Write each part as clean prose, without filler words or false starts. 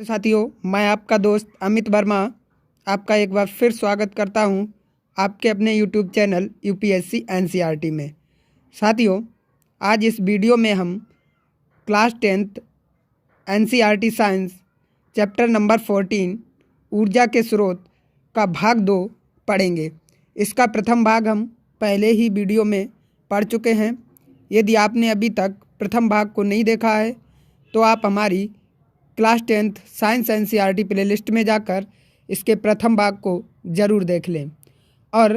तो साथियों, मैं आपका दोस्त अमित वर्मा आपका एक बार फिर स्वागत करता हूं आपके अपने यूट्यूब चैनल यूपीएससी एनसीईआरटी में। साथियों, आज इस वीडियो में हम class 10th NCERT science chapter number 14 ऊर्जा के स्रोत का भाग 2 पढ़ेंगे। इसका प्रथम भाग हम पहले ही वीडियो में पढ़ चुके हैं। यदि आपने अभी तक प्रथम भाग को नहीं देखा है तो आप हमारी class 10th science NCERT playlist में जाकर इसके प्रथम भाग को ज़रूर देख लें। और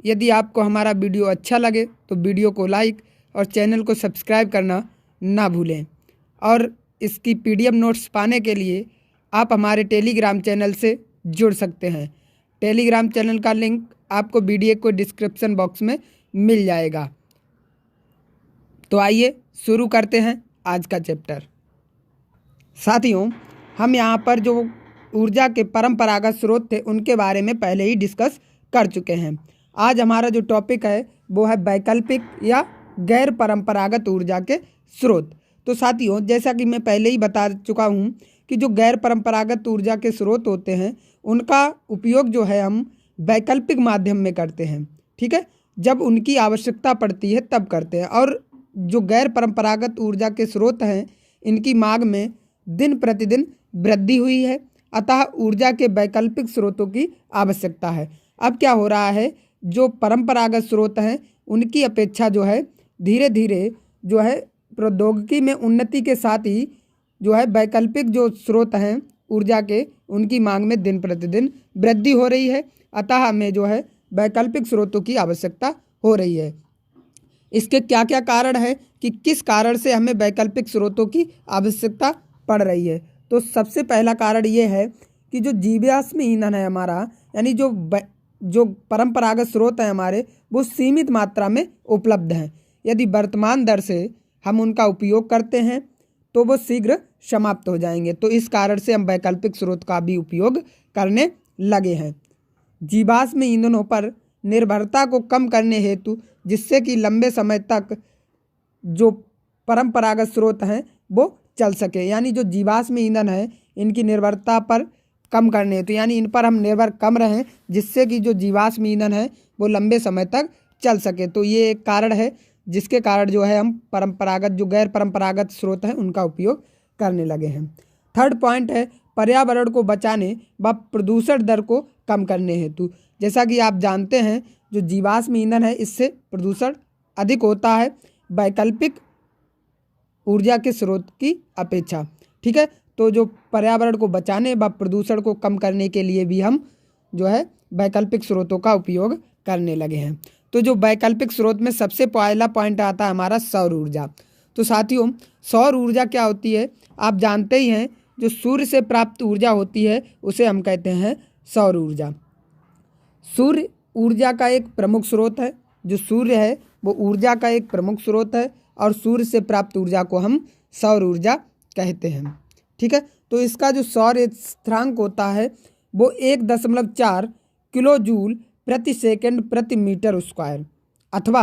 यदि आपको हमारा वीडियो अच्छा लगे तो वीडियो को लाइक और चैनल को सब्सक्राइब करना ना भूलें। और इसकी पीडीएफ नोट्स पाने के लिए आप हमारे टेलीग्राम चैनल से जुड़ सकते हैं। टेलीग्राम चैनल का लिंक आपको वीडियो को डिस्क्रिप्शन बॉक्स में मिल जाएगा। तो आइए शुरू करते हैं आज का चैप्टर। साथियों, हम यहाँ पर जो ऊर्जा के परंपरागत स्रोत थे उनके बारे में पहले ही डिस्कस कर चुके हैं। आज हमारा जो टॉपिक है वो है वैकल्पिक या गैर परंपरागत ऊर्जा के स्रोत। तो साथियों, जैसा कि मैं पहले ही बता चुका हूँ कि जो गैर परंपरागत ऊर्जा के स्रोत होते हैं उनका उपयोग जो है हम वैकल्पिक माध्यम में करते हैं। ठीक है, जब उनकी आवश्यकता पड़ती है तब करते हैं। और जो गैर परंपरागत ऊर्जा के स्रोत हैं इनकी मांग में दिन प्रतिदिन वृद्धि हुई है, अतः ऊर्जा के वैकल्पिक स्रोतों की आवश्यकता है। अब क्या हो रहा है, जो परंपरागत स्रोत हैं उनकी अपेक्षा जो है धीरे धीरे जो है प्रौद्योगिकी में उन्नति के साथ ही जो है वैकल्पिक जो स्रोत हैं ऊर्जा के उनकी मांग में दिन प्रतिदिन वृद्धि हो रही है, अतः हमें जो है वैकल्पिक स्रोतों की आवश्यकता हो रही है। इसके क्या क्या कारण है कि किस कारण से हमें वैकल्पिक स्रोतों की आवश्यकता पड़ रही है। तो सबसे पहला कारण ये है कि जो जीवाश्म ईंधन है हमारा, यानी जो परंपरागत स्रोत हैं हमारे, वो सीमित मात्रा में उपलब्ध हैं। यदि वर्तमान दर से हम उनका उपयोग करते हैं तो वो शीघ्र समाप्त हो जाएंगे। तो इस कारण से हम वैकल्पिक स्रोत का भी उपयोग करने लगे हैं। जीवाश्म ईंधनों पर निर्भरता को कम करने हेतु, जिससे कि लंबे समय तक जो परंपरागत स्रोत हैं वो चल सके, यानी जो जीवाश्म ईंधन है इनकी निर्भरता पर कम करने हेतु, यानी इन पर हम निर्भर कम रहें जिससे कि जो जीवाश्म ईंधन है वो लंबे समय तक चल सके। तो ये एक कारण है जिसके कारण जो है हम परंपरागत जो गैर परंपरागत स्रोत हैं उनका उपयोग करने लगे हैं। थर्ड पॉइंट है पर्यावरण को बचाने व प्रदूषण दर को कम करने हेतु। जैसा कि आप जानते हैं जो जीवाश्म ईंधन है इससे प्रदूषण अधिक होता है वैकल्पिक ऊर्जा के स्रोत की अपेक्षा। ठीक है, तो जो पर्यावरण को बचाने व प्रदूषण को कम करने के लिए भी हम जो है वैकल्पिक स्रोतों का उपयोग करने लगे हैं। तो जो वैकल्पिक स्रोत में सबसे पहला पॉइंट आता है हमारा सौर ऊर्जा। तो साथियों, सौर ऊर्जा क्या होती है आप जानते ही हैं। जो सूर्य से प्राप्त ऊर्जा होती है उसे हम कहते हैं सौर ऊर्जा। सूर्य ऊर्जा का एक प्रमुख स्रोत है। जो सूर्य है वो ऊर्जा का एक प्रमुख स्रोत है और सूर्य से प्राप्त ऊर्जा को हम सौर ऊर्जा कहते हैं। ठीक है, तो इसका जो सौर स्थिरांक होता है वो 1.4 किलो जूल प्रति सेकंड प्रति मीटर स्क्वायर अथवा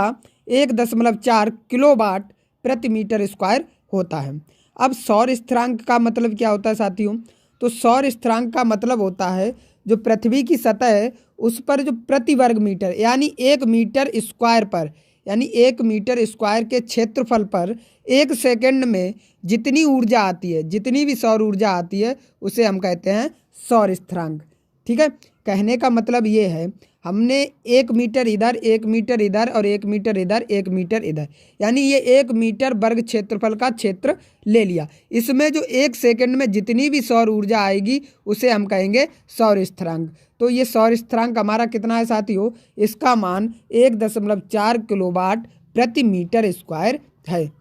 1.4 किलोवाट प्रति मीटर स्क्वायर होता है। अब सौर स्थिरांक का मतलब क्या होता है साथियों? तो सौर स्थिरांक का मतलब होता है जो पृथ्वी की सतह है उस पर जो प्रति वर्ग मीटर यानी 1 मीटर स्क्वायर पर, यानी 1 मीटर स्क्वायर के क्षेत्रफल पर 1 सेकंड में जितनी ऊर्जा आती है, जितनी भी सौर ऊर्जा आती है उसे हम कहते हैं सौर स्थिरांक। ठीक है, कहने का मतलब ये है हमने 1 मीटर इधर, 1 मीटर इधर और 1 मीटर इधर, 1 मीटर इधर, यानी ये 1 मीटर वर्ग क्षेत्रफल का क्षेत्र ले लिया। इसमें जो 1 सेकंड में जितनी भी सौर ऊर्जा आएगी उसे हम कहेंगे सौर स्थिरांक। तो ये सौर स्थिरांक हमारा कितना है साथियों? इसका मान 1.4 किलोवाट प्रति मीटर स्क्वायर है।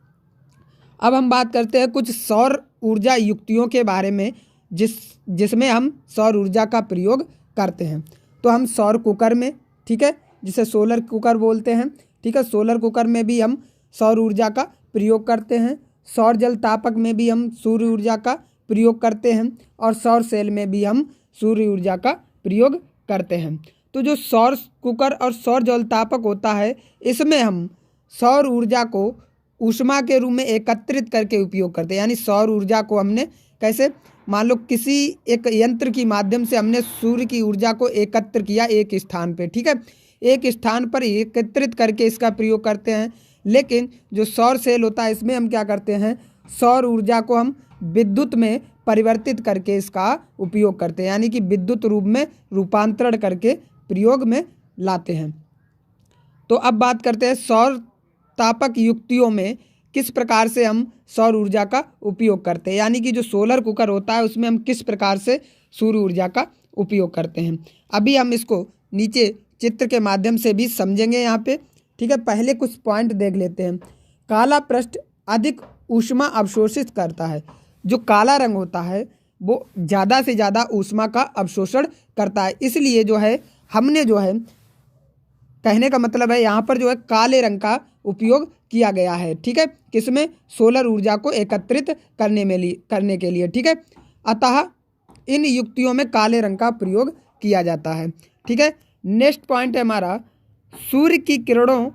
अब हम बात करते हैं कुछ सौर ऊर्जा युक्तियों के बारे में जिसमें हम सौर ऊर्जा का प्रयोग करते हैं। तो हम सौर कुकर में, ठीक है, जिसे सोलर कुकर बोलते हैं, ठीक है, सोलर कुकर में भी हम सौर ऊर्जा का प्रयोग करते हैं। सौर जल तापक में भी हम सूर्य ऊर्जा का प्रयोग करते हैं और सौर सेल में भी हम सूर्य ऊर्जा का प्रयोग करते हैं। तो जो सौर कुकर और सौर जल तापक होता है इसमें हम सौर ऊर्जा को ऊष्मा के रूप में एकत्रित करके उपयोग करते हैं, यानी सौर ऊर्जा को हमने कैसे, मान लो किसी एक यंत्र की माध्यम से हमने सूर्य की ऊर्जा को एकत्र किया एक स्थान पे, ठीक है, एक स्थान पर एकत्रित करके इसका प्रयोग करते हैं। लेकिन जो सौर सेल होता है इसमें हम क्या करते हैं, सौर ऊर्जा को हम विद्युत में परिवर्तित करके इसका उपयोग करते हैं, यानी कि विद्युत रूप में रूपांतरण करके प्रयोग में लाते हैं। तो अब बात करते हैं सौर तापक युक्तियों में किस प्रकार से हम सौर ऊर्जा का उपयोग करते हैं, यानी कि जो सोलर कुकर होता है उसमें हम किस प्रकार से सूर्य ऊर्जा का उपयोग करते हैं। अभी हम इसको नीचे चित्र के माध्यम से भी समझेंगे यहाँ पे, ठीक है। पहले कुछ पॉइंट देख लेते हैं। काला पृष्ठ अधिक ऊष्मा अवशोषित करता है। जो काला रंग होता है वो ज़्यादा से ज़्यादा ऊष्मा का अवशोषण करता है, इसलिए जो है हमने जो है कहने का मतलब है यहाँ पर जो है काले रंग का उपयोग किया गया है, ठीक है, किसमें, सोलर ऊर्जा को एकत्रित करने के लिए, ठीक है। अतः इन युक्तियों में काले रंग का प्रयोग किया जाता है, ठीक है। नेक्स्ट पॉइंट है हमारा, सूर्य की किरणों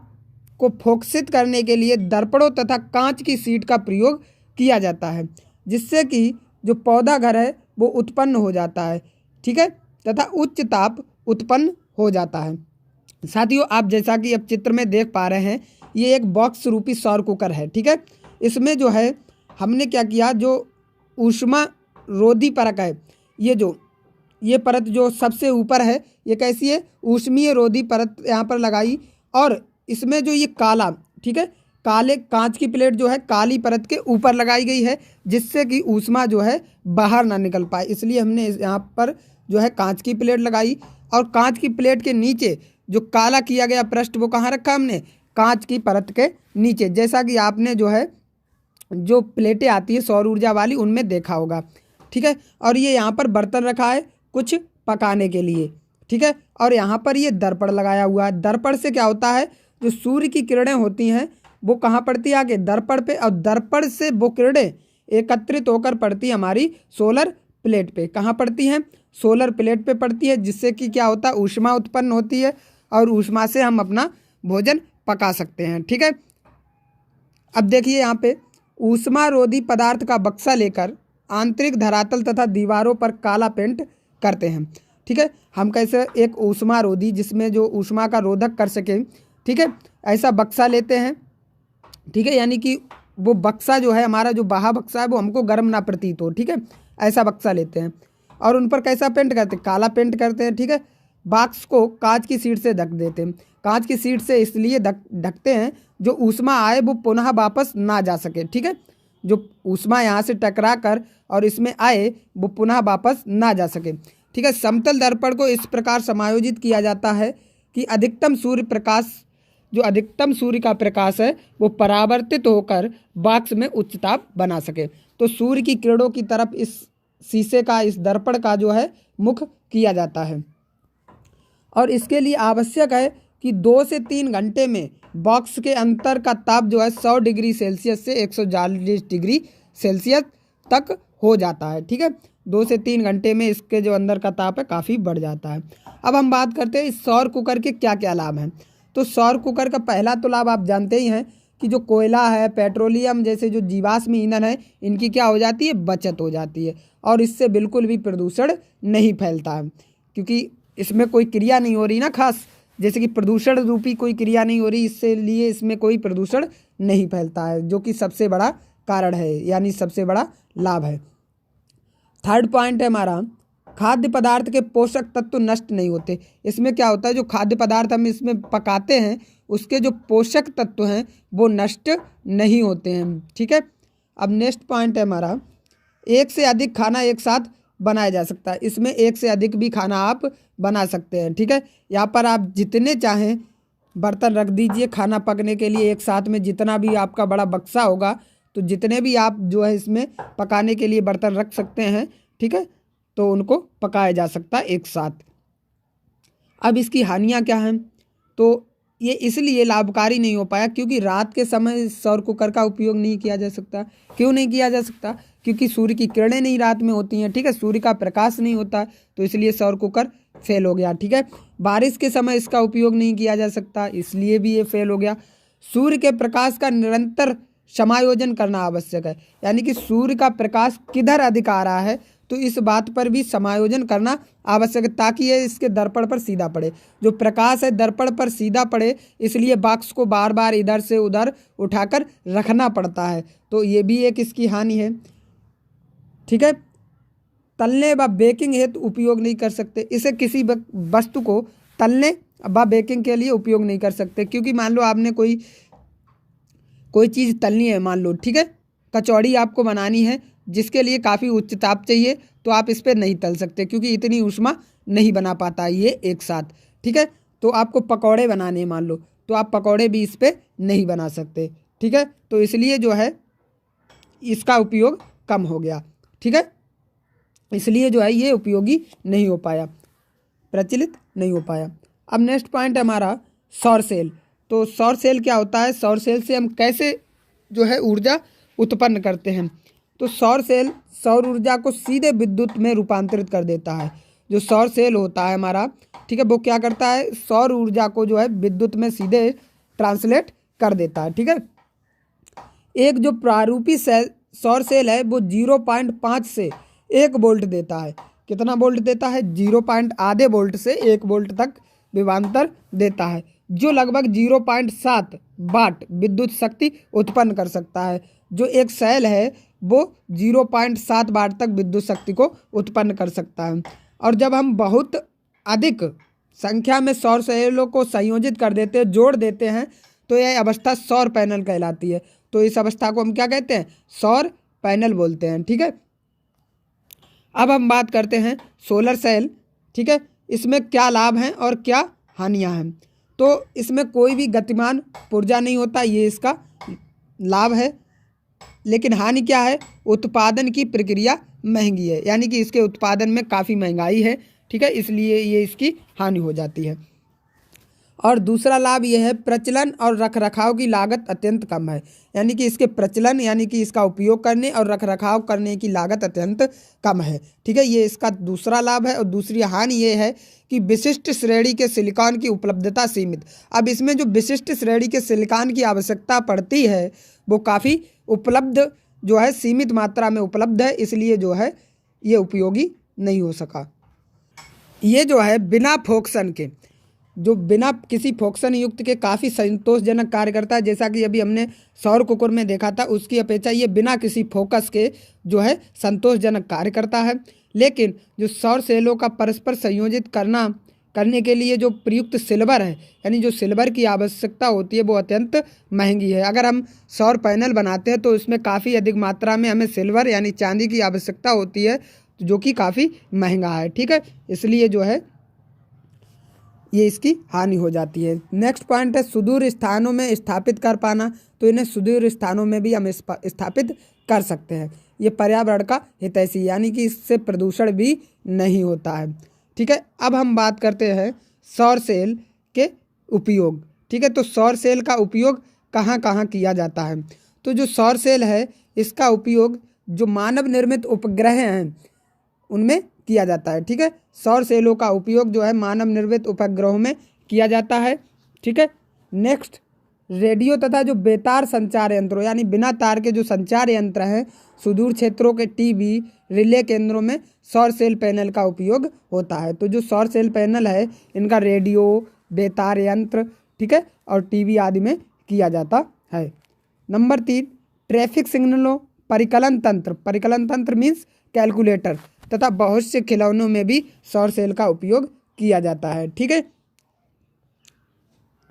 को फोकसित करने के लिए दर्पणों तथा कांच की शीट का प्रयोग किया जाता है, जिससे कि जो पौधा घर है वो उत्पन्न हो जाता है, ठीक है, तथा उच्च ताप उत्पन्न हो जाता है। साथियों आप जैसा कि अब चित्र में देख पा रहे हैं, ये एक बॉक्स रूपी सौर कुकर है, ठीक है। इसमें जो है हमने क्या किया, जो ऊष्मा रोधी परत है, ये परत जो सबसे ऊपर है ये कैसी है, ऊष्मीय रोधी परत यहाँ पर लगाई, और इसमें जो ये काला, ठीक है, काले कांच की प्लेट जो है काली परत के ऊपर लगाई गई है, जिससे कि ऊष्मा जो है बाहर ना निकल पाए, इसलिए हमने यहाँ पर जो है कांच की प्लेट लगाई। और कांच की प्लेट के नीचे जो काला किया गया पृष्ठ वो कहाँ रखा हमने, कांच की परत के नीचे, जैसा कि आपने जो है जो प्लेटें आती है सौर ऊर्जा वाली उनमें देखा होगा, ठीक है। और ये यहाँ पर बर्तन रखा है कुछ पकाने के लिए, ठीक है। और यहाँ पर ये दर्पण लगाया हुआ है। दर्पण से क्या होता है, जो सूर्य की किरणें होती हैं वो कहाँ पड़ती है, आगे दर्पण पे, और दर्पण से वो किरणें एकत्रित होकर पड़ती है हमारी सोलर प्लेट पे। कहाँ पड़ती हैं, सोलर प्लेट पे पड़ती है, जिससे कि क्या होता है, ऊष्मा उत्पन्न होती है, और ऊष्मा से हम अपना भोजन पका सकते हैं, ठीक है। अब देखिए यहाँ पे ऊष्मा रोधी पदार्थ का बक्सा लेकर आंतरिक धरातल तथा दीवारों पर काला पेंट करते हैं, ठीक है। हम कैसे एक ऊष्मा रोधी जिसमें जो ऊष्मा का रोधक कर सके, ठीक है, ऐसा बक्सा लेते हैं, ठीक है, यानी कि वो बक्सा जो है हमारा जो बाहा बक्सा है वो हमको गर्म ना प्रतीत हो, ठीक है, ऐसा बक्सा लेते हैं और उन पर कैसा पेंट करते हैं, काला पेंट करते हैं, ठीक है। बॉक्स को कांच की शीट से ढक देते हैं। कांच की शीट से इसलिए ढकते हैं जो ऊष्मा आए वो पुनः वापस ना जा सके, ठीक है, जो ऊष्मा यहाँ से टकरा कर और इसमें आए वो पुनः वापस ना जा सके, ठीक है। समतल दर्पण को इस प्रकार समायोजित किया जाता है कि अधिकतम सूर्य का प्रकाश है वो परावर्तित होकर बॉक्स में उच्च ताप बना सके। तो सूर्य की किरणों की तरफ इस शीशे का, इस दर्पण का जो है मुख किया जाता है, और इसके लिए आवश्यक है कि 2 से 3 घंटे में बॉक्स के अंतर का ताप जो है 100 डिग्री सेल्सियस से 140 डिग्री सेल्सियस तक हो जाता है, ठीक है। 2 से 3 घंटे में इसके जो अंदर का ताप है काफ़ी बढ़ जाता है। अब हम बात करते हैं इस सौर कुकर के क्या क्या लाभ हैं। तो सौर कुकर का पहला तो लाभ आप जानते ही हैं कि जो कोयला है, पेट्रोलियम जैसे जो जीवाश्म ईंधन है, इनकी क्या हो जाती है, बचत हो जाती है, और इससे बिल्कुल भी प्रदूषण नहीं फैलता है, क्योंकि इसमें कोई क्रिया नहीं हो रही ना, खास जैसे कि प्रदूषण रूपी कोई क्रिया नहीं हो रही, इससे लिए इसमें कोई प्रदूषण नहीं फैलता है, जो कि सबसे बड़ा कारण है, यानी सबसे बड़ा लाभ है। थर्ड पॉइंट है हमारा, खाद्य पदार्थ के पोषक तत्व नष्ट नहीं होते। इसमें क्या होता है, जो खाद्य पदार्थ हम इसमें पकाते हैं उसके जो पोषक तत्व हैं वो नष्ट नहीं होते हैं, ठीक है। अब नेक्स्ट पॉइंट है हमारा, एक से अधिक खाना एक साथ बनाया जा सकता है। इसमें एक से अधिक भी खाना आप बना सकते हैं, ठीक है। यहाँ पर आप जितने चाहें बर्तन रख दीजिए खाना पकने के लिए, एक साथ में जितना भी आपका बड़ा बक्सा होगा तो जितने भी आप जो है इसमें पकाने के लिए बर्तन रख सकते हैं, ठीक है, तो उनको पकाया जा सकता है एक साथ। अब इसकी हानियाँ क्या हैं, तो ये इसलिए लाभकारी नहीं हो पाया क्योंकि रात के समय सौर कुकर का उपयोग नहीं किया जा सकता। क्यों नहीं किया जा सकता, क्योंकि सूर्य की किरणें नहीं रात में होती हैं, ठीक है, सूर्य का प्रकाश नहीं होता, तो इसलिए सौर कुकर फेल हो गया, ठीक है। बारिश के समय इसका उपयोग नहीं किया जा सकता, इसलिए भी ये फेल हो गया। सूर्य के प्रकाश का निरंतर समायोजन करना आवश्यक है, यानी कि सूर्य का प्रकाश किधर अधिक आ रहा है तो इस बात पर भी समायोजन करना आवश्यक है, ताकि ये इसके दर्पण पर सीधा पड़े। जो प्रकाश है दर्पण पर सीधा पड़े, इसलिए बॉक्स को बार बार इधर से उधर उठाकर रखना पड़ता है, तो ये भी एक इसकी हानि है। ठीक है, तलने व बेकिंग हेतु उपयोग नहीं कर सकते। इसे किसी वस्तु को तलने व बेकिंग के लिए उपयोग नहीं कर सकते, क्योंकि मान लो आपने कोई चीज़ तलनी है, मान लो, ठीक है, कचौड़ी आपको बनानी है जिसके लिए काफ़ी उच्च ताप चाहिए, तो आप इस पर नहीं तल सकते क्योंकि इतनी ऊष्मा नहीं बना पाता ये एक साथ। ठीक है, तो आपको पकौड़े बनाने हैं मान लो, तो आप पकौड़े भी इस पर नहीं बना सकते। ठीक है, तो इसलिए जो है इसका उपयोग कम हो गया। ठीक है, इसलिए जो है ये उपयोगी नहीं हो पाया, प्रचलित नहीं हो पाया। अब नेक्स्ट पॉइंट है हमारा सौर सेल। तो सौर सेल क्या होता है, सौर सेल से हम कैसे जो है ऊर्जा उत्पन्न करते हैं। तो सौर सेल सौर ऊर्जा को सीधे विद्युत में रूपांतरित कर देता है। जो सौर सेल होता है हमारा, ठीक है, वो क्या करता है, सौर ऊर्जा को जो है विद्युत में सीधे ट्रांसलेट कर देता है। ठीक है, एक जो प्रारूपी सौर सेल है वो 0.5 से 1 वोल्ट देता है। कितना वोल्ट देता है, 0.5 वोल्ट से 1 वोल्ट तक विभवांतर देता है, जो लगभग 0.7 वाट विद्युत शक्ति उत्पन्न कर सकता है। जो एक सेल है वो 0.7 वाट तक विद्युत शक्ति को उत्पन्न कर सकता है। और जब हम बहुत अधिक संख्या में सौर सेलों को संयोजित कर देते हैं, जोड़ देते हैं, तो यह अवस्था सौर पैनल कहलाती है। तो इस अवस्था को हम क्या कहते हैं, सौर पैनल बोलते हैं। ठीक है, अब हम बात करते हैं सोलर सेल। ठीक है, इसमें क्या लाभ हैं और क्या हानियां हैं। तो इसमें कोई भी गतिमान पुर्जा नहीं होता, ये इसका लाभ है। लेकिन हानि क्या है, उत्पादन की प्रक्रिया महंगी है, यानी कि इसके उत्पादन में काफ़ी महंगाई है। ठीक है, इसलिए ये इसकी हानि हो जाती है। और दूसरा लाभ यह है, प्रचलन और रखरखाव की लागत अत्यंत कम है, यानी कि इसके प्रचलन यानी कि इसका उपयोग करने और रखरखाव करने की लागत अत्यंत कम है। ठीक है, ये इसका दूसरा लाभ है। और दूसरी हानि ये है कि विशिष्ट श्रेणी के सिलिकॉन की उपलब्धता सीमित। अब इसमें जो विशिष्ट श्रेणी के सिलिकॉन की आवश्यकता पड़ती है वो काफ़ी उपलब्ध जो है सीमित मात्रा में उपलब्ध है, इसलिए जो है ये उपयोगी नहीं हो सका। ये जो है बिना फोक्सन के, जो बिना किसी फोक्सन युक्त के काफ़ी संतोषजनक कार्य करता है, जैसा कि अभी हमने सौर कुकुर में देखा था, उसकी अपेक्षा ये बिना किसी फोकस के जो है संतोषजनक कार्य करता है। लेकिन जो सौर सेलों का परस्पर संयोजित करने के लिए जो प्रयुक्त सिल्वर है, यानी जो सिल्वर की आवश्यकता होती है वो अत्यंत महंगी है। अगर हम सौर पैनल बनाते हैं तो इसमें काफ़ी अधिक मात्रा में हमें सिल्वर यानी चांदी की आवश्यकता होती है, जो कि काफ़ी महंगा है। ठीक है, इसलिए जो है ये इसकी हानि हो जाती है। नेक्स्ट पॉइंट है सुदूर स्थानों में स्थापित कर पाना। तो इन्हें सुदूर स्थानों में भी हम स्थापित कर सकते हैं। ये पर्यावरण का हितैषी, यानी कि इससे प्रदूषण भी नहीं होता है। ठीक है, अब हम बात करते हैं सौर सेल के उपयोग। ठीक है, तो सौर सेल का उपयोग कहाँ कहाँ किया जाता है। तो जो सौर सेल है इसका उपयोग जो मानव निर्मित उपग्रह हैं उनमें किया जाता है। ठीक है, सौर सेलों का उपयोग जो है मानव निर्मित उपग्रहों में किया जाता है। ठीक है, नेक्स्ट रेडियो तथा जो बेतार संचार यंत्रों यानी बिना तार के जो संचार यंत्र हैं, सुदूर क्षेत्रों के टीवी रिले केंद्रों में सौर सेल पैनल का उपयोग होता है। तो जो सौर सेल पैनल है इनका रेडियो, बेतार यंत्र, ठीक है, और टीवी आदि में किया जाता है। नंबर 3, ट्रैफिक सिग्नलों, परिकलन तंत्र मीन्स कैलकुलेटर तथा बहुत से खिलौनों में भी सौर सेल का उपयोग किया जाता है। ठीक है,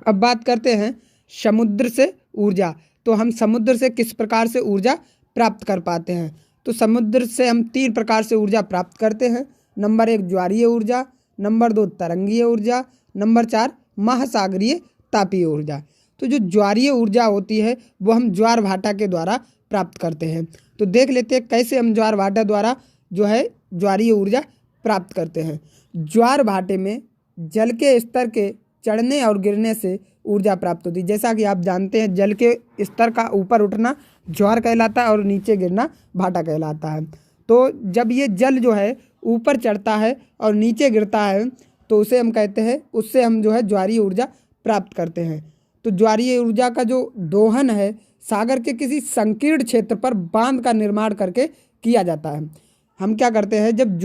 अब बात करते हैं समुद्र से ऊर्जा। तो हम समुद्र से किस प्रकार से ऊर्जा प्राप्त कर पाते हैं। तो समुद्र से हम 3 प्रकार से ऊर्जा प्राप्त करते हैं। नंबर 1 ज्वारीय ऊर्जा, नंबर 2 तरंगीय ऊर्जा, नंबर 4 महासागरीय तापीय ऊर्जा। तो जो ज्वारीय ऊर्जा होती है वो हम ज्वार भाटा के द्वारा प्राप्त करते हैं। तो देख लेते हैं कैसे हम ज्वार भाटा द्वारा जो है ज्वारीय ऊर्जा प्राप्त करते हैं। ज्वार भाटे में जल के स्तर के चढ़ने और गिरने से ऊर्जा प्राप्त होती है। जैसा कि आप जानते हैं जल के स्तर का ऊपर उठना ज्वार कहलाता है और नीचे गिरना भाटा कहलाता है। तो जब ये जल जो है ऊपर चढ़ता है और नीचे गिरता है तो उसे हम कहते हैं, उससे हम जो है ज्वारीय ऊर्जा प्राप्त करते हैं। तो ज्वारीय ऊर्जा का जो दोहन है सागर के किसी संकीर्ण क्षेत्र पर बांध का निर्माण करके किया जाता है। हम क्या करते हैं, जब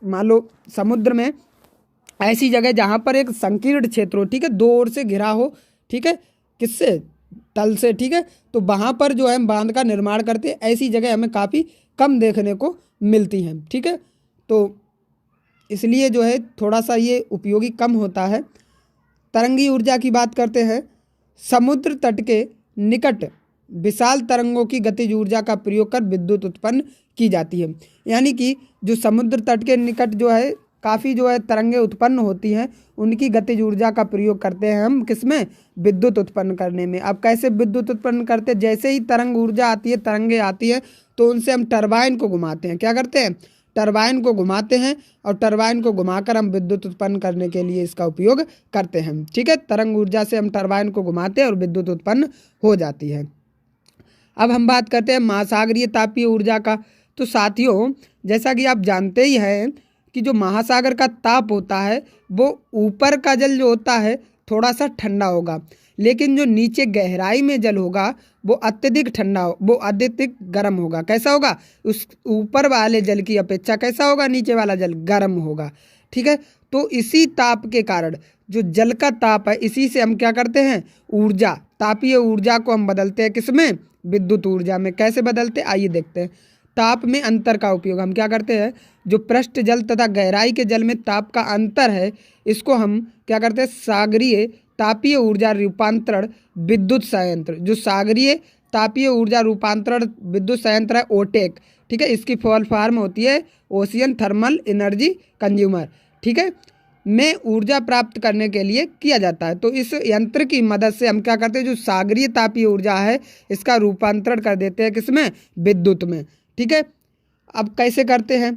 मान लो समुद्र में ऐसी जगह जहाँ पर एक संकीर्ण क्षेत्र हो, ठीक है, दो ओर से घिरा हो, ठीक है, किससे, तल से, ठीक है, तो वहाँ पर जो है हम बांध का निर्माण करते हैं। ऐसी जगह हमें काफ़ी कम देखने को मिलती हैं, ठीक है, तो इसलिए जो है थोड़ा सा ये उपयोगी कम होता है। तरंगी ऊर्जा की बात करते हैं। समुद्र तट के निकट विशाल तरंगों की गतिज ऊर्जा का प्रयोग कर विद्युत उत्पन्न की जाती है। यानी कि जो समुद्र तट के निकट जो है काफ़ी जो है तरंगे उत्पन्न होती हैं, उनकी गतिज ऊर्जा का प्रयोग करते हैं हम किसमें, विद्युत उत्पन्न करने में। अब कैसे विद्युत उत्पन्न करते हैं, जैसे ही तरंग ऊर्जा आती है, तरंगे आती हैं, तो उनसे हम टरबाइन को घुमाते हैं। क्या करते हैं, टरबाइन को घुमाते हैं, और टरबाइन को घुमाकर हम विद्युत उत्पन्न करने के लिए इसका उपयोग करते हैं, ठीक है। तरंग ऊर्जा से हम टरबाइन को घुमाते हैं और विद्युत उत्पन्न हो जाती है। अब हम बात करते हैं महासागरीय तापीय ऊर्जा का। तो साथियों, जैसा कि आप जानते ही हैं कि जो महासागर का ताप होता है वो ऊपर का जल जो होता है थोड़ा सा ठंडा होगा, लेकिन जो नीचे गहराई में जल होगा वो अत्यधिक ठंडा, वो अत्यधिक गर्म होगा। कैसा होगा, उस ऊपर वाले जल की अपेक्षा कैसा होगा, नीचे वाला जल गर्म होगा, ठीक है। तो इसी ताप के कारण जो जल का ताप है, इसी से हम क्या करते हैं, ऊर्जा, तापीय ऊर्जा को हम बदलते हैं किसमें, विद्युत ऊर्जा में। कैसे बदलते हैं, आइए देखते हैं। ताप में अंतर का उपयोग हम क्या करते हैं, जो पृष्ठ जल तथा गहराई के जल में ताप का अंतर है, इसको हम क्या करते हैं, सागरीय तापीय ऊर्जा रूपांतरण विद्युत संयंत्र, जो सागरीय तापीय ऊर्जा रूपांतरण विद्युत संयंत्र है, ओटेक, ठीक है, इसकी फुल फॉर्म होती है ओशियन थर्मल एनर्जी कंज्यूमर, ठीक है, में ऊर्जा प्राप्त करने के लिए किया जाता है। तो इस यंत्र की मदद से हम क्या करते हैं, जो सागरीय तापीय ऊर्जा है इसका रूपांतरण कर देते हैं किसमें, विद्युत में, ठीक है। अब कैसे करते हैं,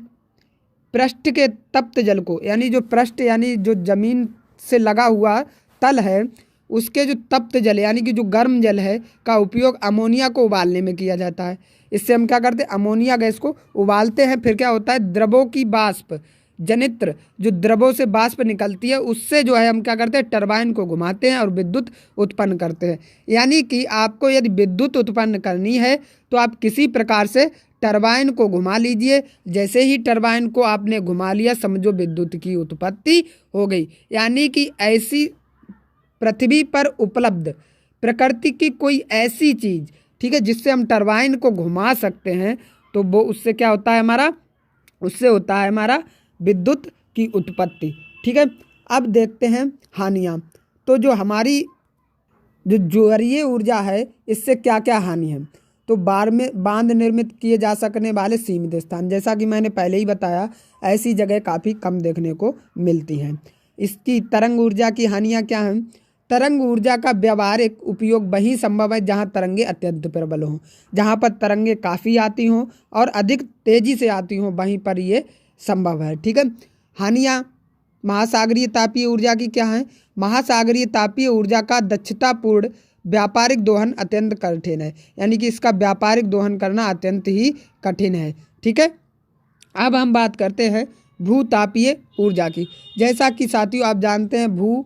पृष्ठ के तप्त जल को, यानी जो पृष्ठ यानी जो जमीन से लगा हुआ तल है, उसके जो तप्त जल यानी कि जो गर्म जल है का उपयोग अमोनिया को उबालने में किया जाता है। इससे हम क्या करते हैं, अमोनिया गैस को उबालते हैं, फिर क्या होता है, द्रवों की वाष्प जनित्र, जो द्रवों से वाष्प निकलती है, उससे जो है हम क्या करते हैं, टरबाइन को घुमाते हैं और विद्युत उत्पन्न करते हैं। यानी कि आपको यदि विद्युत उत्पन्न करनी है तो आप किसी प्रकार से टरबाइन को घुमा लीजिए। जैसे ही टरबाइन को आपने घुमा लिया, समझो विद्युत की उत्पत्ति हो गई। यानी कि ऐसी पृथ्वी पर उपलब्ध प्रकृति की कोई ऐसी चीज़, ठीक है, जिससे हम टरबाइन को घुमा सकते हैं, तो वो उससे क्या होता है हमारा, उससे होता है हमारा विद्युत की उत्पत्ति, ठीक है। अब देखते हैं हानियाँ। तो जो हमारी जो ज्वरीय ऊर्जा है, इससे क्या क्या हानि है। तो बांध निर्मित किए जा सकने वाले सीमित स्थान, जैसा कि मैंने पहले ही बताया, ऐसी जगह काफ़ी कम देखने को मिलती हैं। इसकी तरंग ऊर्जा की हानियाँ क्या हैं, तरंग ऊर्जा का व्यावहारिक उपयोग वहीं संभव है जहां तरंगे अत्यंत प्रबल हों। जहां पर तरंगे काफ़ी आती हों और अधिक तेज़ी से आती हों, वहीं पर ये संभव है, ठीक है। हानियाँ महासागरीय तापीय ऊर्जा की क्या है, महासागरीय तापीय ऊर्जा का दक्षतापूर्ण व्यापारिक दोहन अत्यंत कठिन है। यानी कि इसका व्यापारिक दोहन करना अत्यंत ही कठिन है, ठीक है। अब हम बात करते हैं भूतापीय ऊर्जा की। जैसा कि साथियों आप जानते हैं, भू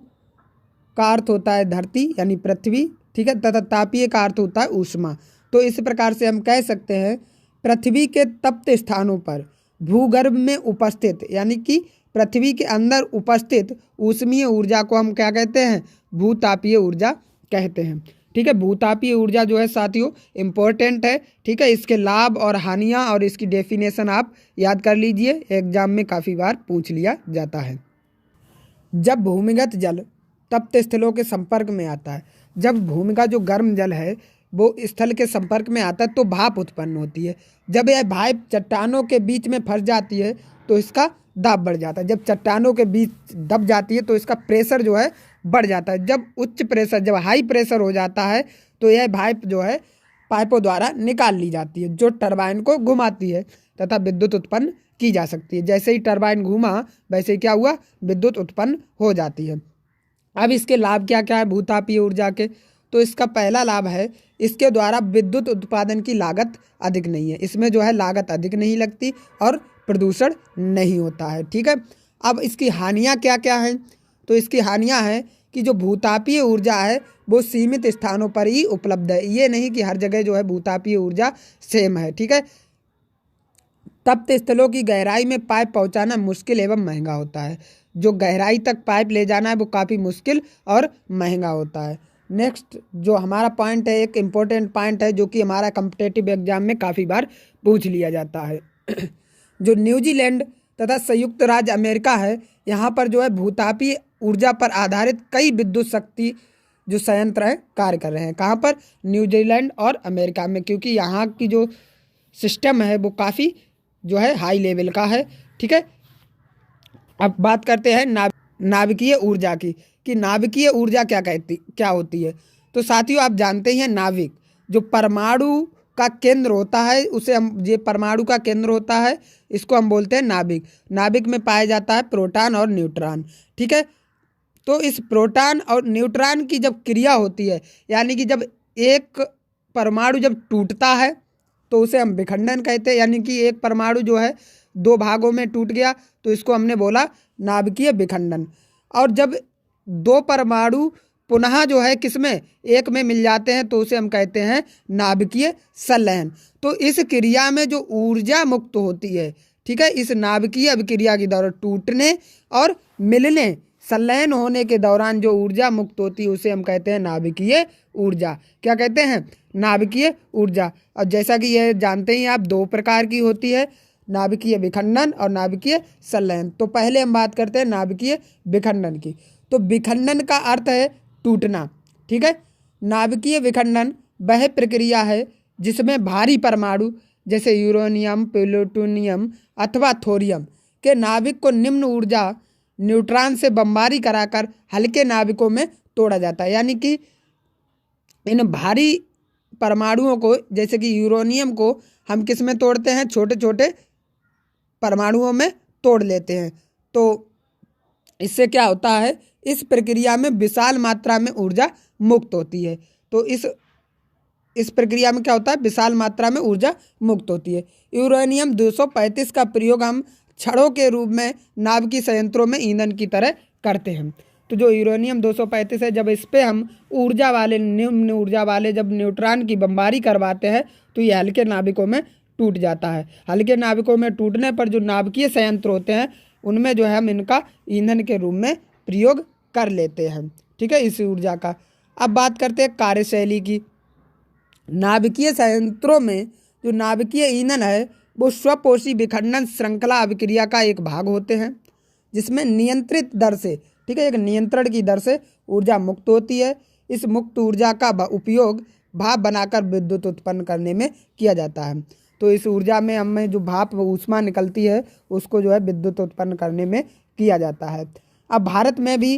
का अर्थ होता है धरती यानी पृथ्वी, ठीक है, तथा तापीय का अर्थ होता है ऊष्मा। तो इस प्रकार से हम कह सकते हैं, पृथ्वी के तप्त स्थानों पर भूगर्भ में उपस्थित, यानी कि पृथ्वी के अंदर उपस्थित ऊष्मीय ऊर्जा को हम क्या कहते हैं, भूतापीय ऊर्जा कहते हैं, ठीक है। भूतापीय ऊर्जा जो है साथियों इम्पोर्टेंट है, ठीक है। इसके लाभ और हानियाँ और इसकी डेफिनेशन आप याद कर लीजिए, एग्जाम में काफ़ी बार पूछ लिया जाता है। जब भूमिगत जल तप्त स्थलों के संपर्क में आता है, जब भूमि का जो गर्म जल है वो स्थल के संपर्क में आता है तो भाप उत्पन्न होती है। जब यह भाप चट्टानों के बीच में फंस जाती है तो इसका दाब बढ़ जाता है। जब चट्टानों के बीच दब जाती है तो इसका प्रेशर जो है बढ़ जाता है। जब उच्च प्रेशर, जब हाई प्रेशर हो जाता है तो यह भाप जो है पाइपों द्वारा निकाल ली जाती है, जो टरबाइन को घुमाती है तथा विद्युत उत्पन्न की जा सकती है। जैसे ही टरबाइन घूमा वैसे ही क्या हुआ, विद्युत उत्पन्न हो जाती है। अब इसके लाभ क्या क्या है भूतापीय ऊर्जा के, तो इसका पहला लाभ है, इसके द्वारा विद्युत उत्पादन की लागत अधिक नहीं है। इसमें जो है लागत अधिक नहीं लगती और प्रदूषण नहीं होता है, ठीक है। अब इसकी हानियाँ क्या क्या हैं, तो इसकी हानियाँ हैं कि जो भूतापीय ऊर्जा है वो सीमित स्थानों पर ही उपलब्ध है, ये नहीं कि हर जगह जो है भूतापीय ऊर्जा सेम है। ठीक है, तप्त स्थलों की गहराई में पाइप पहुंचाना मुश्किल एवं महंगा होता है। जो गहराई तक पाइप ले जाना है वो काफ़ी मुश्किल और महंगा होता है। नेक्स्ट जो हमारा पॉइंट है, एक इम्पोर्टेंट पॉइंट है जो कि हमारा कॉम्पिटिटिव एग्जाम में काफ़ी बार पूछ लिया जाता है। जो न्यूजीलैंड तथा संयुक्त राज्य अमेरिका है, यहाँ पर जो है भूतापीय ऊर्जा पर आधारित कई विद्युत शक्ति जो संयंत्र हैं कार्य कर रहे हैं। कहाँ पर? न्यूजीलैंड और अमेरिका में, क्योंकि यहाँ की जो सिस्टम है वो काफ़ी जो है हाई लेवल का है। ठीक है, अब बात करते हैं नाभिकीय ऊर्जा की, कि नाभिकीय ऊर्जा क्या होती है। तो साथियों आप जानते ही हैं, नाभिक जो परमाणु का केंद्र होता है, उसे हम, ये परमाणु का केंद्र होता है, इसको हम बोलते हैं नाभिक। नाभिक में पाया जाता है प्रोटॉन और न्यूट्रॉन। ठीक है, तो इस प्रोटॉन और न्यूट्रॉन की जब क्रिया होती है, यानी कि जब एक परमाणु जब टूटता है तो उसे हम विखंडन कहते हैं, यानी कि एक परमाणु जो है दो भागों में टूट गया तो इसको हमने बोला नाभिकीय विखंडन। और जब दो परमाणु पुनः जो है किसमें, एक में मिल जाते हैं तो उसे हम कहते हैं नाभिकीय संलयन। तो इस क्रिया में जो ऊर्जा मुक्त होती है, ठीक है, इस नाभिकीय अभिक्रिया के दौरान टूटने और मिलने, संलयन होने के दौरान जो ऊर्जा मुक्त होती है उसे हम कहते हैं नाभिकीय ऊर्जा। क्या कहते हैं? नाभिकीय ऊर्जा। और जैसा कि ये जानते ही आप, दो प्रकार की होती है, नाभिकीय विखंडन और नाभिकीय संलयन। तो पहले हम बात करते हैं नाभिकीय विखंडन की। तो विखंडन का अर्थ है टूटना। ठीक है, नाभिकीय विखंडन वह प्रक्रिया है जिसमें भारी परमाणु जैसे यूरेनियम, प्लूटोनियम अथवा थोरियम के नाभिक को निम्न ऊर्जा न्यूट्रॉन से बमबारी कराकर हल्के नाभिकों में तोड़ा जाता है। यानी कि इन भारी परमाणुओं को, जैसे कि यूरेनियम को हम किस में तोड़ते हैं? छोटे छोटे परमाणुओं में तोड़ लेते हैं। तो इससे क्या होता है, इस प्रक्रिया में विशाल मात्रा में ऊर्जा मुक्त होती है। तो इस प्रक्रिया में क्या होता है? विशाल मात्रा में ऊर्जा मुक्त होती है। यूरेनियम 235 का प्रयोग हम छड़ों के रूप में नाभिकीय संयंत्रों में ईंधन की तरह करते हैं। तो जो यूरेनियम 235 है, जब इस पर हम ऊर्जा वाले, निम्न ऊर्जा वाले जब न्यूट्रॉन की बमबारी करवाते हैं तो ये हल्के नाभिकों में टूट जाता है। हल्के नाभिकों में टूटने पर जो नाभिकीय संयंत्र होते हैं उनमें जो है हम इनका ईंधन के रूप में प्रयोग कर लेते हैं। ठीक है, इस ऊर्जा का। अब बात करते हैं कार्यशैली की। नाभिकीय संयंत्रों में जो नाभिकीय ईंधन है वो स्वपोषी विखंडन श्रृंखला अभिक्रिया का एक भाग होते हैं, जिसमें नियंत्रित दर से, ठीक है, एक नियंत्रण की दर से ऊर्जा मुक्त होती है। इस मुक्त ऊर्जा का उपयोग भाप बनाकर विद्युत उत्पन्न करने में किया जाता है। तो इस ऊर्जा में हमें जो भाप ऊष्मा निकलती है उसको जो है विद्युत उत्पन्न करने में किया जाता है। अब भारत में भी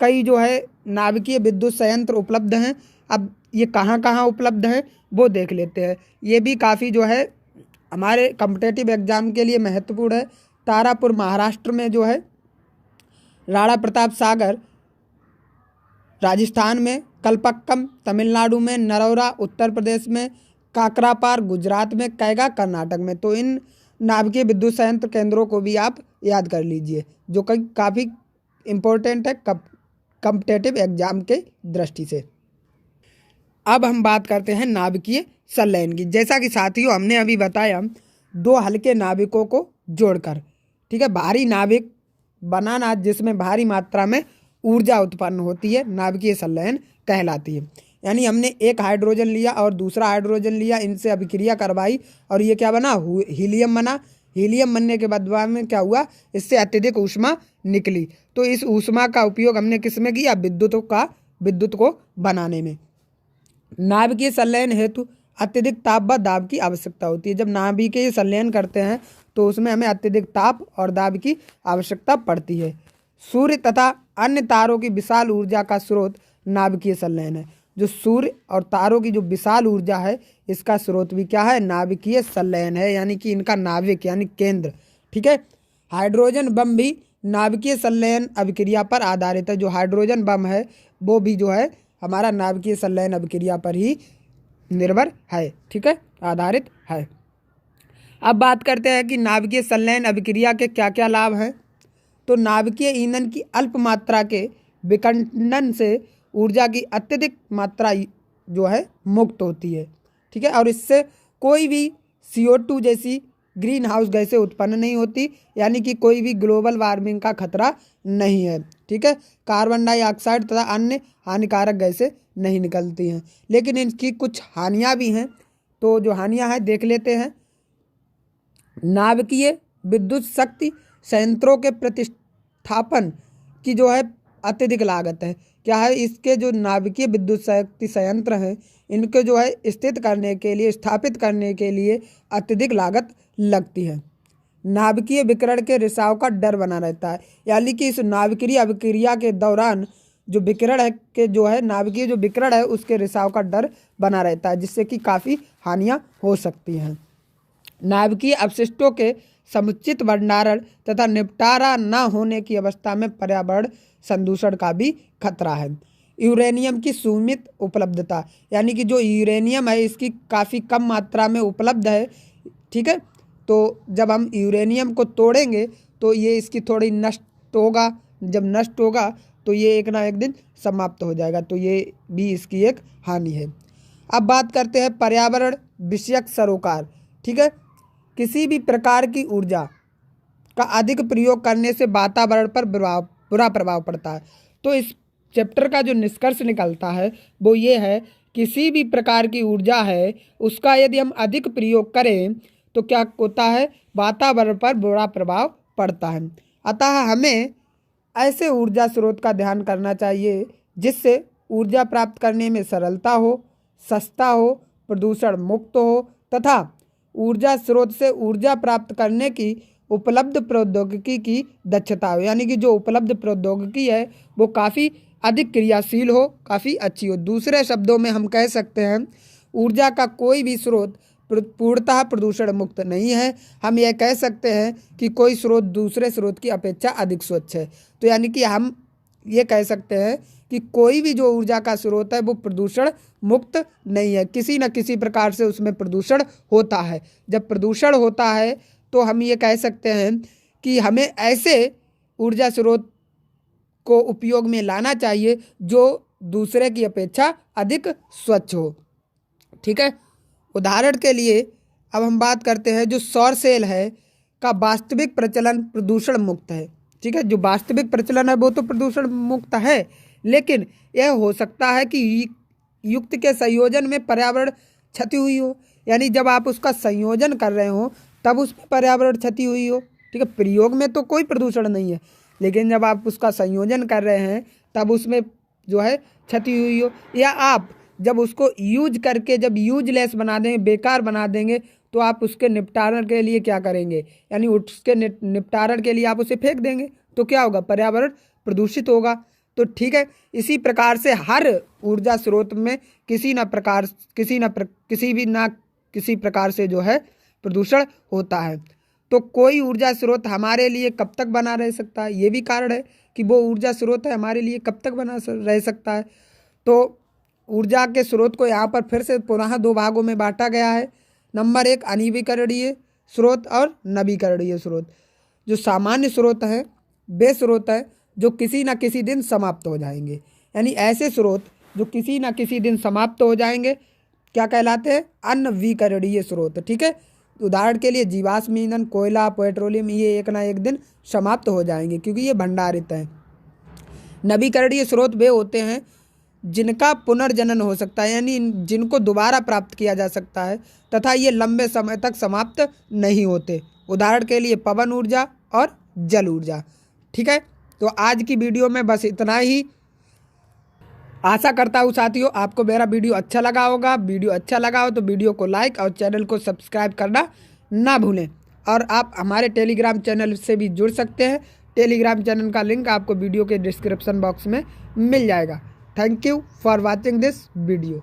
कई जो है नाभिकीय विद्युत संयंत्र उपलब्ध हैं। अब ये कहाँ कहाँ उपलब्ध हैं वो देख लेते हैं। ये भी काफ़ी जो है हमारे कॉम्पिटिटिव एग्जाम के लिए महत्वपूर्ण है। तारापुर महाराष्ट्र में जो है, राणा प्रताप सागर राजस्थान में, कलपक्कम तमिलनाडु में, नरौरा उत्तर प्रदेश में, काकरापार गुजरात में, कैगा कर्नाटक में। तो इन नाभिकीय विद्युत संयंत्र केंद्रों को भी आप याद कर लीजिए, जो कि काफ़ी इम्पोर्टेंट है कॉम्पिटिटिव एग्जाम के दृष्टि से। अब हम बात करते हैं नाभिकीय संलयन की। जैसा कि साथियों हमने अभी बताया, दो हल्के नाभिकों को जोड़कर, ठीक है, भारी नाभिक बनाना जिसमें भारी मात्रा में ऊर्जा उत्पन्न होती है, नाभिकीय संलयन कहलाती है। यानी हमने एक हाइड्रोजन लिया और दूसरा हाइड्रोजन लिया, इनसे अभिक्रिया करवाई और ये क्या बना? हीलियम बना। हीलियम बनने के बाद में क्या हुआ? इससे अत्यधिक ऊष्मा निकली। तो इस ऊष्मा का उपयोग हमने किस में किया? विद्युत को बनाने में। नाभिकीय संलयन हेतु अत्यधिक ताप व दाब की आवश्यकता होती है। जब नाभिकीय संलयन करते हैं तो उसमें हमें अत्यधिक ताप और दाब की आवश्यकता पड़ती है। सूर्य तथा अन्य तारों की विशाल ऊर्जा का स्रोत नाभिकीय संलयन है। जो सूर्य और तारों की जो विशाल ऊर्जा है, इसका स्रोत भी क्या है? नाभिकीय संलयन है, यानी कि इनका नाभिक यानी केंद्र। ठीक है, हाइड्रोजन बम भी नाभिकीय संलयन अभिक्रिया पर आधारित है। जो हाइड्रोजन बम है वो भी जो है हमारा नाभिकीय संलयन अभिक्रिया पर ही निर्भर है, ठीक है, आधारित है। अब बात करते हैं कि नाभिकीय संलयन अभिक्रिया के क्या क्या लाभ हैं। तो नाभिकीय ईंधन की अल्प मात्रा के विखंडन से ऊर्जा की अत्यधिक मात्रा जो है मुक्त होती है। ठीक है, और इससे कोई भी CO2 जैसी ग्रीन हाउस गैसें उत्पन्न नहीं होती, यानी कि कोई भी ग्लोबल वार्मिंग का खतरा नहीं है। ठीक है, कार्बन डाइऑक्साइड तथा अन्य हानिकारक गैसें नहीं निकलती हैं। लेकिन इनकी कुछ हानियाँ भी हैं, तो जो हानियाँ हैं देख लेते हैं। नाभिकीय विद्युत शक्ति संयंत्रों के प्रतिष्ठापन की जो है अत्यधिक लागत है। क्या है, इसके जो नाभिकीय विद्युत शक्ति संयंत्र हैं इनके जो है स्थित करने के लिए, स्थापित करने के लिए अत्यधिक लागत लगती है। नाभिकीय विकिरण के रिसाव का डर बना रहता है, यानी कि इस नाभिकीय अभिक्रिया के दौरान जो विकिरण है के जो है नाभिकीय जो विकिरण है उसके रिसाव का डर बना रहता है, जिससे कि काफ़ी हानियाँ हो सकती हैं। नाभिकीय अपशिष्टों के समुचित भंडारण तथा निपटारा न होने की अवस्था में पर्यावरण संदूषण का भी खतरा है। यूरेनियम की सीमित उपलब्धता, यानी कि जो यूरेनियम है इसकी काफ़ी कम मात्रा में उपलब्ध है। ठीक है, तो जब हम यूरेनियम को तोड़ेंगे तो ये इसकी थोड़ी नष्ट होगा, जब नष्ट होगा तो ये एक ना एक दिन समाप्त हो जाएगा, तो ये भी इसकी एक हानि है। अब बात करते हैं पर्यावरण विषयक सरोकार। ठीक है, किसी भी प्रकार की ऊर्जा का अधिक प्रयोग करने से वातावरण पर बुरा प्रभाव पड़ता है। तो इस चैप्टर का जो निष्कर्ष निकलता है वो ये है, किसी भी प्रकार की ऊर्जा है उसका यदि हम अधिक प्रयोग करें तो क्या होता है, वातावरण पर बुरा प्रभाव पड़ता है। अतः हमें ऐसे ऊर्जा स्रोत का ध्यान करना चाहिए जिससे ऊर्जा प्राप्त करने में सरलता हो, सस्ता हो, प्रदूषण मुक्त हो तथा ऊर्जा स्रोत से ऊर्जा प्राप्त करने की उपलब्ध प्रौद्योगिकी की दक्षता हो, यानी कि जो उपलब्ध प्रौद्योगिकी है वो काफ़ी अधिक क्रियाशील हो, काफ़ी अच्छी हो। दूसरे शब्दों में हम कह सकते हैं ऊर्जा का कोई भी स्रोत पूर्णतः प्रदूषण मुक्त नहीं है। हम यह कह सकते हैं कि कोई स्रोत दूसरे स्रोत की अपेक्षा अधिक स्वच्छ है। तो यानी कि हम ये कह सकते हैं कि कोई भी जो ऊर्जा का स्रोत है वो प्रदूषण मुक्त नहीं है, किसी न किसी प्रकार से उसमें प्रदूषण होता है। जब प्रदूषण होता है तो हम ये कह सकते हैं कि हमें ऐसे ऊर्जा स्रोत को उपयोग में लाना चाहिए जो दूसरे की अपेक्षा अधिक स्वच्छ हो। ठीक है, उदाहरण के लिए अब हम बात करते हैं जो सौर सेल है का वास्तविक प्रचलन प्रदूषण मुक्त है। ठीक है, जो वास्तविक प्रचलन है वो तो प्रदूषण मुक्त है, लेकिन यह हो सकता है कि युक्त के संयोजन में पर्यावरण क्षति हुई हो, यानी जब आप उसका संयोजन कर रहे हो तब उसमें पर्यावरण क्षति हुई हो। ठीक है, प्रयोग में तो कोई प्रदूषण नहीं है, लेकिन जब आप उसका संयोजन कर रहे हैं तब उसमें जो है क्षति हुई हो, या आप जब उसको यूज करके जब यूजलेस बना देंगे, बेकार बना देंगे, तो आप उसके निपटारण के लिए क्या करेंगे, यानी उसके निपटारण के लिए आप उसे फेंक देंगे, तो क्या होगा, पर्यावरण प्रदूषित होगा। तो ठीक है, इसी प्रकार से हर ऊर्जा स्रोत में किसी प्रकार से जो है प्रदूषण होता है। तो कोई ऊर्जा स्रोत हमारे लिए कब तक बना रह सकता है, ये भी कारण है कि वो ऊर्जा स्रोत है हमारे लिए कब तक बना रह सकता है। तो ऊर्जा के स्रोत को यहाँ पर फिर से पुनः 2 भागों में बांटा गया है। नंबर 1 अनवीकरणीय स्रोत और नवीकरणीय स्रोत। जो सामान्य स्रोत हैं वे स्रोत हैं जो किसी न किसी दिन समाप्त हो जाएंगे, यानी ऐसे स्रोत जो किसी न किसी दिन समाप्त हो जाएंगे क्या कहलाते हैं, अनवीकरणीय स्रोत। ठीक है, उदाहरण के लिए जीवाश्म ईंधन, कोयला, पेट्रोलियम, ये एक ना एक दिन समाप्त हो जाएंगे क्योंकि ये भंडारित हैं। नवीकरणीय स्रोत वे होते हैं जिनका पुनर्जनन हो सकता है, यानी जिनको दोबारा प्राप्त किया जा सकता है तथा ये लंबे समय तक समाप्त नहीं होते। उदाहरण के लिए पवन ऊर्जा और जल ऊर्जा। ठीक है, तो आज की वीडियो में बस इतना ही। आशा करता हूँ साथियों आपको मेरा वीडियो अच्छा लगा होगा। वीडियो अच्छा लगा हो तो वीडियो को लाइक और चैनल को सब्सक्राइब करना ना भूलें। और आप हमारे टेलीग्राम चैनल से भी जुड़ सकते हैं। टेलीग्राम चैनल का लिंक आपको वीडियो के डिस्क्रिप्शन बॉक्स में मिल जाएगा। Thank you for watching this video.